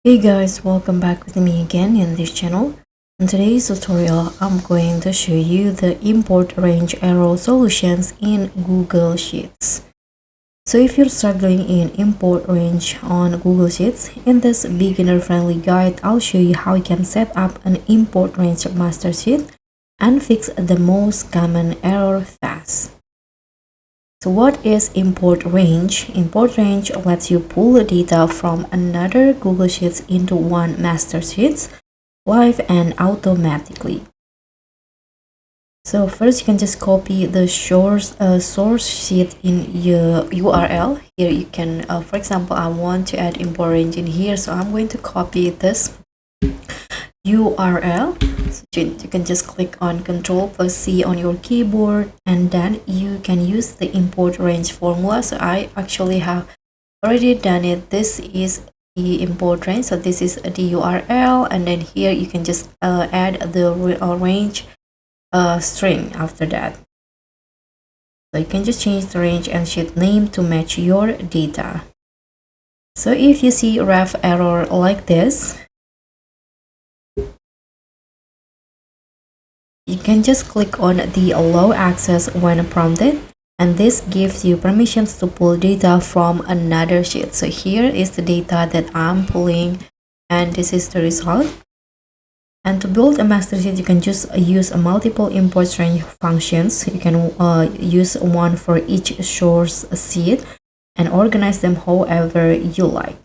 Hey guys, welcome back with me again in this channel. In today's tutorial, I'm going to show you the import range error solutions in Google Sheets. So if you're struggling in import range on Google Sheets, in this beginner-friendly guide, I'll show you how you can set up an import range master sheet and fix the most common error fast. So what is import range? Import range lets you pull the data from another Google Sheets into one master sheet live and automatically. So first you can just copy the source sheet in your URL. Here you can, for example, I want to add import range in here. So I'm going to copy this URL. So you can just click on Ctrl+C on your keyboard, and then you can use the import range formula. So I actually have already done it. This is the import range. So this is the URL, and then here you can just add the range string after that. So you can just change the range and sheet name to match your data. So if you see ref error like this, you can just click on the allow access when prompted, and this gives you permissions to pull data from another sheet. So here is the data that I'm pulling, and this is the result. And to build a master sheet, you can just use a multiple import range functions. You can use one for each source sheet and organize them however you like.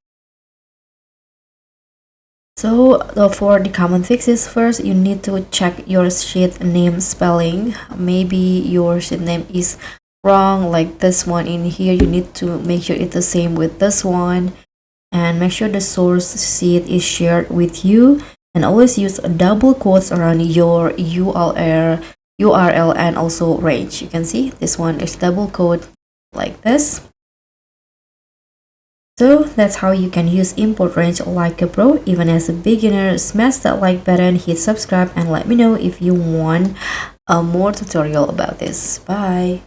So for the common fixes, first you need to check your sheet name spelling. Maybe your sheet name is wrong, like this one in here. You need to make sure it's the same with this one, and make sure the source sheet is shared with you, and always use double quotes around your URL and also range. You can see this one is double quote like this. So that's how you can use import range like a pro. Even as a beginner, smash that like button, hit subscribe, and let me know if you want a more tutorial about this. Bye.